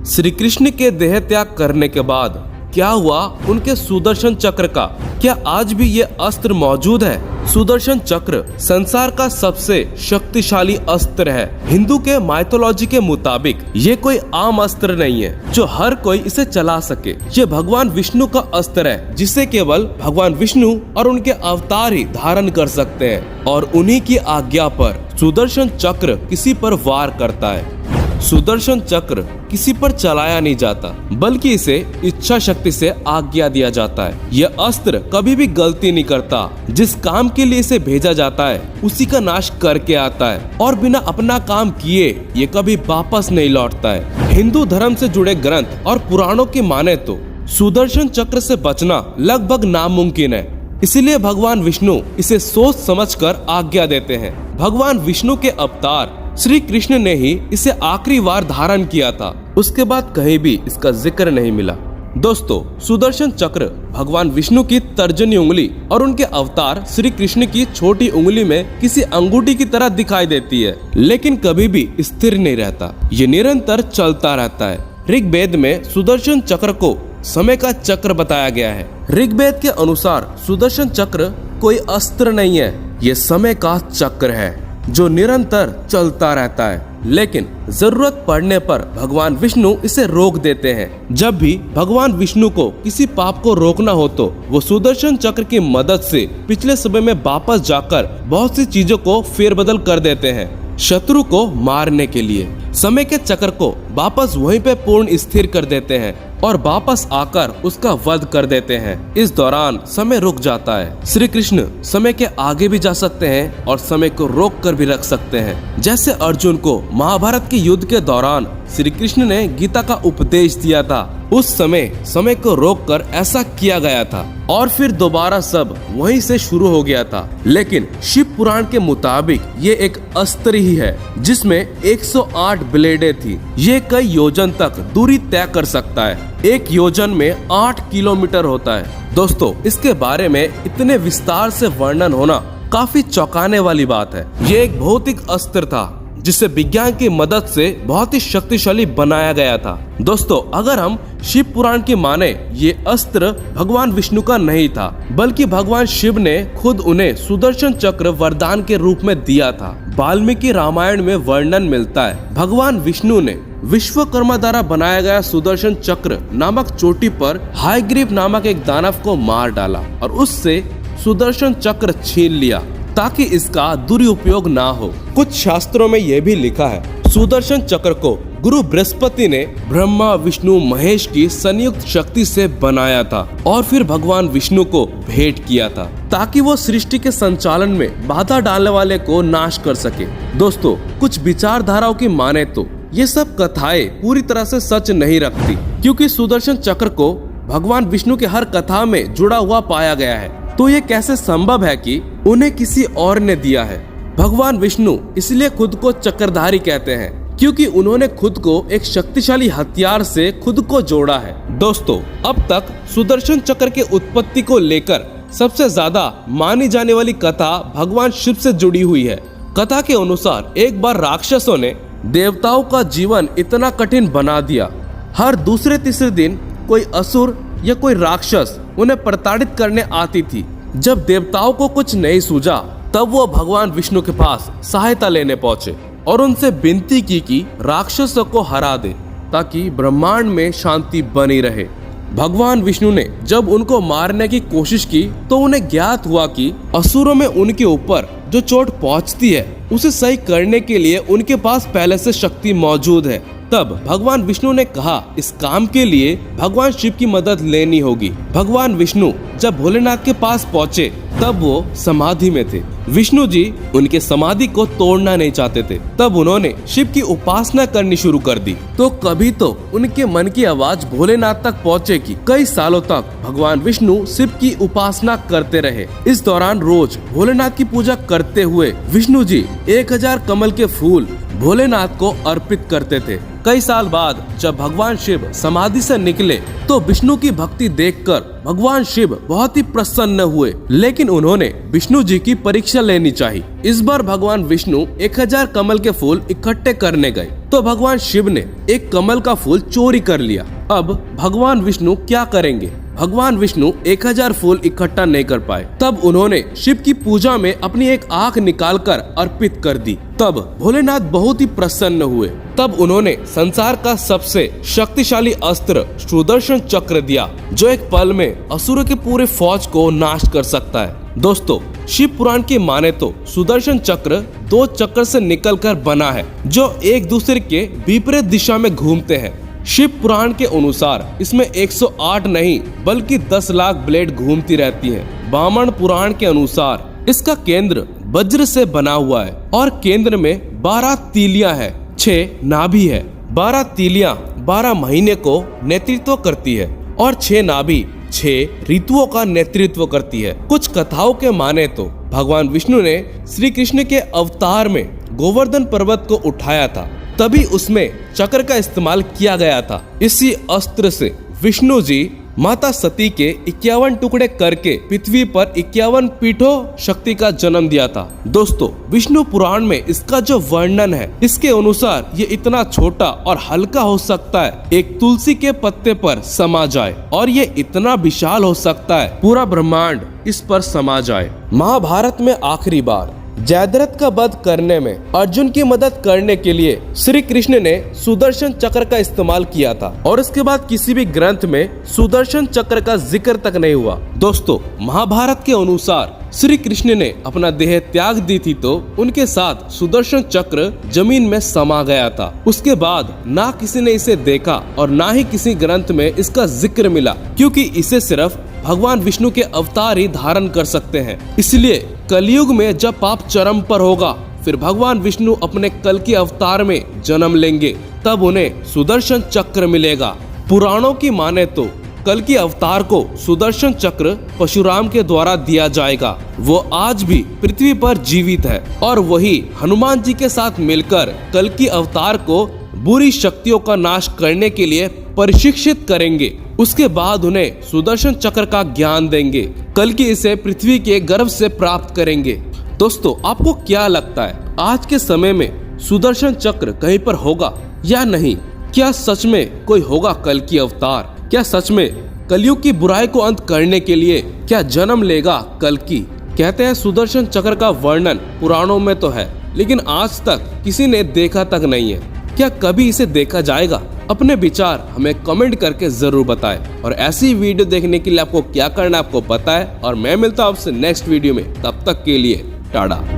श्री कृष्ण के देह त्याग करने के बाद क्या हुआ उनके सुदर्शन चक्र का? क्या आज भी ये अस्त्र मौजूद है? सुदर्शन चक्र संसार का सबसे शक्तिशाली अस्त्र है। हिंदू के माइथोलॉजी के मुताबिक ये कोई आम अस्त्र नहीं है जो हर कोई इसे चला सके। ये भगवान विष्णु का अस्त्र है जिसे केवल भगवान विष्णु और उनके अवतार ही धारण कर सकते हैं और उन्हीं की आज्ञा पर सुदर्शन चक्र किसी पर वार करता है। सुदर्शन चक्र किसी पर चलाया नहीं जाता बल्कि इसे इच्छा शक्ति से आज्ञा दिया जाता है। यह अस्त्र कभी भी गलती नहीं करता। जिस काम के लिए इसे भेजा जाता है उसी का नाश करके आता है और बिना अपना काम किए ये कभी वापस नहीं लौटता है। हिंदू धर्म से जुड़े ग्रंथ और पुराणों की माने तो सुदर्शन चक्र से बचना लगभग नामुमकिन है। इसीलिए भगवान विष्णु इसे सोच समझकर आज्ञा देते हैं। भगवान विष्णु के अवतार श्री कृष्ण ने ही इसे आखिरी बार धारण किया था। उसके बाद कहीं भी इसका जिक्र नहीं मिला। दोस्तों, सुदर्शन चक्र भगवान विष्णु की तर्जनी उंगली और उनके अवतार श्री कृष्ण की छोटी उंगली में किसी अंगूठी की तरह दिखाई देती है, लेकिन कभी भी स्थिर नहीं रहता। ये निरंतर चलता रहता है। ऋग्वेद में सुदर्शन चक्र को समय का चक्र बताया गया है। ऋग्वेद के अनुसार सुदर्शन चक्र कोई अस्त्र नहीं है, ये समय का चक्र है जो निरंतर चलता रहता है। लेकिन जरूरत पड़ने पर भगवान विष्णु इसे रोक देते हैं। जब भी भगवान विष्णु को किसी पाप को रोकना हो तो वो सुदर्शन चक्र की मदद से पिछले समय में वापस जाकर बहुत सी चीजों को फेरबदल कर देते हैं। शत्रु को मारने के लिए समय के चक्र को वापस वहीं पे पूर्ण स्थिर कर देते हैं और वापस आकर उसका वध कर देते हैं। इस दौरान समय रुक जाता है। श्री कृष्ण समय के आगे भी जा सकते हैं और समय को रोक कर भी रख सकते हैं। जैसे अर्जुन को महाभारत के युद्ध के दौरान श्री कृष्ण ने गीता का उपदेश दिया था, उस समय को रोककर ऐसा किया गया था और फिर दोबारा सब वहीं से शुरू हो गया था। लेकिन शिव पुराण के मुताबिक ये एक अस्त्र ही है जिसमें 108 ब्लेडें थी। ये कई योजन तक दूरी तय कर सकता है। एक योजन में 8 किलोमीटर होता है। दोस्तों, इसके बारे में इतने विस्तार से वर्णन होना काफी चौंकाने वाली बात है। ये एक भौतिक अस्त्र था जिसे विज्ञान की मदद से बहुत ही शक्तिशाली बनाया गया था। दोस्तों, अगर हम शिव पुराण की माने, ये अस्त्र भगवान विष्णु का नहीं था बल्कि भगवान शिव ने खुद उन्हें सुदर्शन चक्र वरदान के रूप में दिया था। वाल्मीकि रामायण में वर्णन मिलता है, भगवान विष्णु ने विश्वकर्मा द्वारा बनाया गया सुदर्शन चक्र नामक चोटी पर हायग्रीव नामक एक दानव को मार डाला और उससे सुदर्शन चक्र छीन लिया ताकि इसका दुरुपयोग ना हो। कुछ शास्त्रों में यह भी लिखा है, सुदर्शन चक्र को गुरु बृहस्पति ने ब्रह्मा विष्णु महेश की संयुक्त शक्ति से बनाया था और फिर भगवान विष्णु को भेंट किया था ताकि वो सृष्टि के संचालन में बाधा डालने वाले को नाश कर सके। दोस्तों, कुछ विचारधाराओं की माने तो ये सब कथाएं पूरी तरह से सच नहीं रखती, क्योंकि सुदर्शन चक्र को भगवान विष्णु के हर कथा में जुड़ा हुआ पाया गया है। तो ये कैसे संभव है कि उन्हें किसी और ने दिया है? भगवान विष्णु इसलिए खुद को चक्रधारी कहते हैं क्योंकि उन्होंने खुद को एक शक्तिशाली हथियार से खुद को जोड़ा है। दोस्तों, अब तक सुदर्शन चक्र के उत्पत्ति को लेकर सबसे ज्यादा मानी जाने वाली कथा भगवान शिव से जुड़ी हुई है। कथा के अनुसार एक बार राक्षसों ने देवताओं का जीवन इतना कठिन बना दिया। हर दूसरे तीसरे दिन कोई असुर या कोई राक्षस उन्हें प्रताड़ित करने आती थी। जब देवताओं को कुछ नहीं सूझा तब वो भगवान विष्णु के पास सहायता लेने पहुंचे और उनसे विनती की कि राक्षसों को हरा दे ताकि ब्रह्मांड में शांति बनी रहे। भगवान विष्णु ने जब उनको मारने की कोशिश की तो उन्हें ज्ञात हुआ कि असुरों में उनके ऊपर जो चोट पहुंचती है उसे सही करने के लिए उनके पास पहले से शक्ति मौजूद है। तब भगवान विष्णु ने कहा, इस काम के लिए भगवान शिव की मदद लेनी होगी। भगवान विष्णु जब भोलेनाथ के पास पहुँचे तब वो समाधि में थे। विष्णु जी उनके समाधि को तोड़ना नहीं चाहते थे। तब उन्होंने शिव की उपासना करनी शुरू कर दी। तो कभी तो उनके मन की आवाज भोलेनाथ तक पहुँचे कि कई सालों तक भगवान विष्णु शिव की उपासना करते रहे। इस दौरान रोज भोलेनाथ की पूजा करते हुए विष्णु जी 1000 कमल के फूल भोलेनाथ को अर्पित करते थे। कई साल बाद जब भगवान शिव समाधि से निकले तो विष्णु की भक्ति देखकर भगवान शिव बहुत ही प्रसन्न हुए, लेकिन उन्होंने विष्णु जी की परीक्षा लेनी चाहिए। इस बार भगवान विष्णु 1000 कमल के फूल इकट्ठे करने गए तो भगवान शिव ने एक कमल का फूल चोरी कर लिया। अब भगवान विष्णु क्या करेंगे? भगवान विष्णु 1000 फूल इकट्ठा नहीं कर पाए। तब उन्होंने शिव की पूजा में अपनी एक आंख निकालकर अर्पित कर दी। तब भोलेनाथ बहुत ही प्रसन्न हुए। तब उन्होंने संसार का सबसे शक्तिशाली अस्त्र सुदर्शन चक्र दिया, जो एक पल में असुरों के पूरे फौज को नाश कर सकता है। दोस्तों, शिव पुराण की माने तो सुदर्शन चक्र 2 चक्र से निकलकर बना है, जो एक दूसरे के विपरीत दिशा में घूमते हैं। शिव पुराण के अनुसार इसमें 108 नहीं बल्कि 10 लाख ब्लेड घूमती रहती हैं। वामन पुराण के अनुसार इसका केंद्र वज्र से बना हुआ है और केंद्र में 12 तीलियां हैं, 6 नाभि है। 12 तीलियां 12 महीने को नेतृत्व करती है और 6 नाभि 6 ऋतुओं का नेतृत्व करती है। कुछ कथाओं के माने तो भगवान विष्णु ने श्री कृष्ण के अवतार में गोवर्धन पर्वत को उठाया था, तभी उसमें चक्र का इस्तेमाल किया गया था। इसी अस्त्र से विष्णु जी माता सती के 51 टुकड़े करके पृथ्वी पर 51 पीठों शक्ति का जन्म दिया था। दोस्तों, विष्णु पुराण में इसका जो वर्णन है, इसके अनुसार ये इतना छोटा और हल्का हो सकता है एक तुलसी के पत्ते पर समा जाए, और ये इतना विशाल हो सकता है पूरा ब्रह्मांड इस पर समा जाए। महाभारत में आखिरी बार जयद्रथ का वध करने में अर्जुन की मदद करने के लिए श्री कृष्ण ने सुदर्शन चक्र का इस्तेमाल किया था, और इसके बाद किसी भी ग्रंथ में सुदर्शन चक्र का जिक्र तक नहीं हुआ। दोस्तों, महाभारत के अनुसार श्री कृष्ण ने अपना देह त्याग दी थी तो उनके साथ सुदर्शन चक्र जमीन में समा गया था। उसके बाद ना किसी ने इसे देखा और ना ही किसी ग्रंथ में इसका जिक्र मिला, क्योंकि इसे सिर्फ भगवान विष्णु के अवतार ही धारण कर सकते हैं। इसलिए कलयुग में जब पाप चरम पर होगा, फिर भगवान विष्णु अपने कल के अवतार में जन्म लेंगे, तब उन्हें सुदर्शन चक्र मिलेगा। पुराणों की माने तो कल के अवतार को सुदर्शन चक्र परशुराम के द्वारा दिया जाएगा। वो आज भी पृथ्वी पर जीवित है और वही हनुमान जी के साथ मिलकर कल की अवतार को बुरी शक्तियों का नाश करने के लिए प्रशिक्षित करेंगे। उसके बाद उन्हें सुदर्शन चक्र का ज्ञान देंगे। कल की इसे पृथ्वी के गर्भ से प्राप्त करेंगे। दोस्तों, आपको क्या लगता है, आज के समय में सुदर्शन चक्र कहीं पर होगा या नहीं? क्या सच में कोई होगा कल की अवतार? क्या सच में कलयुग की बुराई को अंत करने के लिए क्या जन्म लेगा कल की? कहते हैं सुदर्शन चक्र का वर्णन पुराणों में तो है, लेकिन आज तक किसी ने देखा तक नहीं है। क्या कभी इसे देखा जाएगा? अपने विचार हमें कमेंट करके जरूर बताएं। और ऐसी वीडियो देखने के लिए आपको क्या करना है आपको पता है, और मैं मिलता हूं आपसे नेक्स्ट वीडियो में। तब तक के लिए टाटा।